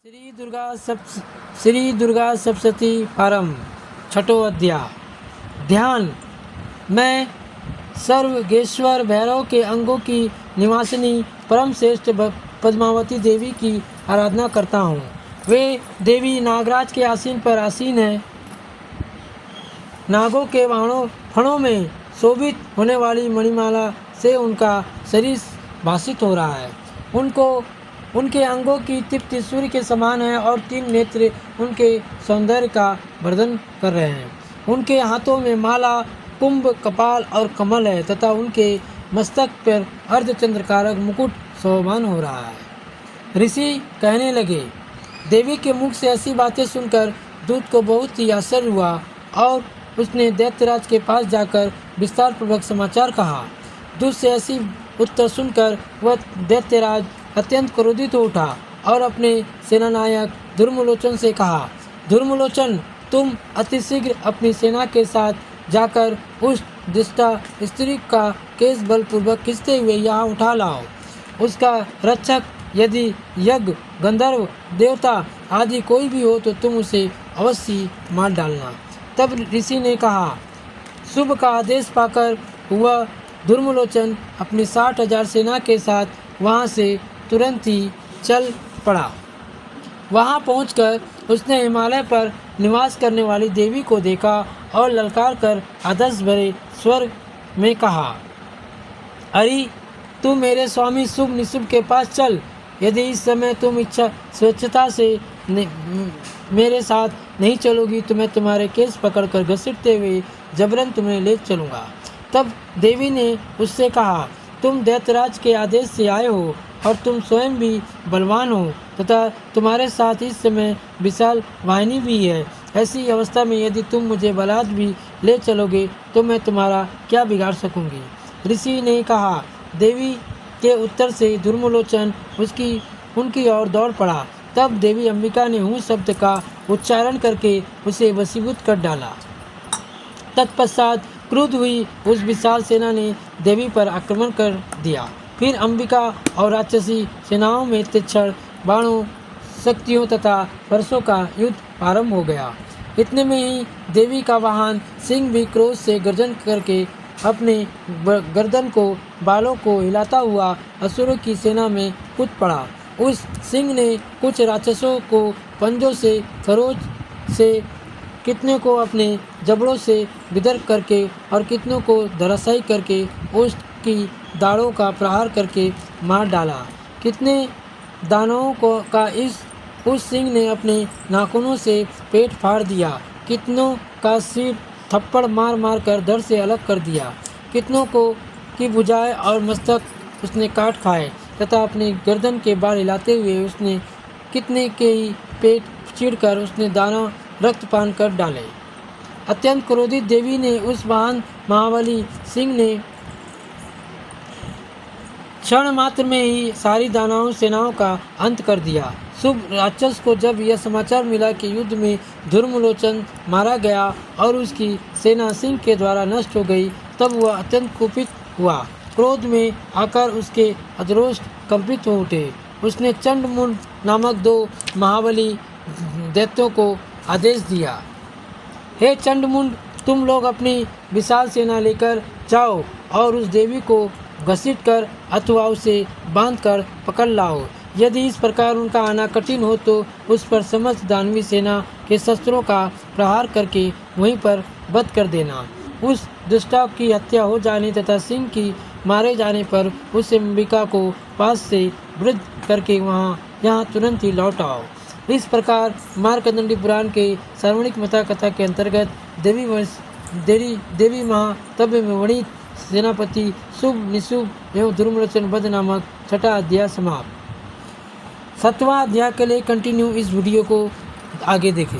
श्री दुर्गा सप्तशती पारम छठो अध्याय। ध्यान। मैं सर्वगेश्वर भैरव के अंगों की निवासिनी परम श्रेष्ठ पद्मावती देवी की आराधना करता हूँ। वे देवी नागराज के आसीन पर आसीन है। नागों के फणों में शोभित होने वाली मणिमाला से उनका शरीर भासित हो रहा है। उनके अंगों की दीप्ति सूर्य के समान है और 3 नेत्र उनके सौंदर्य का वर्धन कर रहे हैं। उनके हाथों में माला, कुंभ, कपाल और कमल है तथा उनके मस्तक पर अर्धचंद्रकारक मुकुट शोभान हो रहा है। ऋषि कहने लगे, देवी के मुख से ऐसी बातें सुनकर दूत को बहुत ही आश्चर्य हुआ और उसने दैत्यराज के पास जाकर विस्तार पूर्वक समाचार कहा। दूत से ऐसी उत्तर सुनकर वह दैत्यराज अत्यंत क्रोधित हो उठा और अपने सेनानायक धूम्रलोचन से कहा, धूम्रलोचन, तुम अतिशीघ्र अपनी सेना के साथ जाकर उस दुष्टा स्त्री का केस बलपूर्वक खींचते हुए यहाँ उठा लाओ। उसका रक्षक यदि यज्ञ, गंधर्व, देवता आदि कोई भी हो तो तुम उसे अवश्य मार डालना। तब ऋषि ने कहा, शुभ का आदेश पाकर वह धूम्रलोचन अपनी 60,000 सेना के साथ वहाँ से तुरंत ही चल पड़ा। वहाँ पहुंचकर उसने हिमालय पर निवास करने वाली देवी को देखा और ललकार कर आदर्श भरे स्वर में कहा, अरे तू मेरे स्वामी शुभ निशुभ के पास चल। यदि इस समय तुम स्वेच्छता से मेरे साथ नहीं चलोगी तो मैं तुम्हारे केस पकड़कर घसीटते हुए जबरन तुम्हें ले चलूँगा। तब देवी ने उससे कहा, तुम दैत्यराज के आदेश से आए हो और तुम स्वयं भी बलवान हो तथा तुम्हारे साथ इस समय विशाल वाहिनी भी है। ऐसी अवस्था में यदि तुम मुझे बलात् भी ले चलोगे तो मैं तुम्हारा क्या बिगाड़ सकूंगी। ऋषि ने कहा। देवी के उत्तर से धूम्रलोचन उनकी ओर दौड़ पड़ा। तब देवी अंबिका ने हूँ शब्द का उच्चारण करके उसे वशीभूत कर डाला। तत्पश्चात क्रुद्ध हुई उस विशाल सेना ने देवी पर आक्रमण कर दिया। फिर अंबिका और राक्षसी सेनाओं में तीक्ष्ण बाणों, शक्तियों तथा वर्षों का युद्ध आरंभ हो गया। इतने में ही देवी का वाहन सिंह भी क्रोध से गर्जन करके अपने गर्दन को, बालों को हिलाता हुआ असुरों की सेना में कूद पड़ा। उस सिंह ने कुछ राक्षसों को पंजों से, खरोच से, कितने को अपने जबड़ों से विदर्भ करके और कितनों को धराशायी करके उसकी दाढ़ों का प्रहार करके मार डाला। कितने दानवों का उस सिंह ने अपने नाखूनों से पेट फाड़ दिया। कितनों का सिर थप्पड़ मार मार कर धड़ से अलग कर दिया। कितनों की भुजाएं और मस्तक उसने काट खाए तथा अपने गर्दन के बाल हिलाते हुए उसने कितने के ही पेट चीरकर उसने दाना रक्तपान कर डाले। अत्यंत क्रोधित देवी ने उस महान महाबली सिंह ने क्षण मात्र में ही सारी दानव सेनाओं का अंत कर दिया। शुभ राक्षस को जब यह समाचार मिला कि युद्ध में धूम्रलोचन मारा गया और उसकी सेना सिंह के द्वारा नष्ट हो गई, तब वह अत्यंत कुपित हुआ। क्रोध में आकर उसके अधरोष्ट कंपित हो उठे। उसने चंडमुंड नामक 2 महाबली दैत्यों को आदेश दिया, हे चंडमुंड, तुम लोग अपनी विशाल सेना लेकर जाओ और उस देवी को घसीट कर अथवा उसे बांधकर पकड़ लाओ। यदि इस प्रकार उनका आना कठिन हो तो उस पर समस्त दानवी सेना के शस्त्रों का प्रहार करके वहीं पर वध कर देना। उस दुष्टा की हत्या हो जाने तथा सिंह की मारे जाने पर उस अंबिका को पास से वृद्ध करके यहाँ तुरंत ही लौट आओ। इस प्रकार मार्कंडेय पुराण के सार्वणिक मता कथा के अंतर्गत देवी महातव्य में वर्णित सेनापति शुभ, निशुभ एवं धूम्रलोचन वध नामक 6ठा अध्याय समाप्त। 7वां अध्याय के लिए कंटिन्यू इस वीडियो को आगे देखें।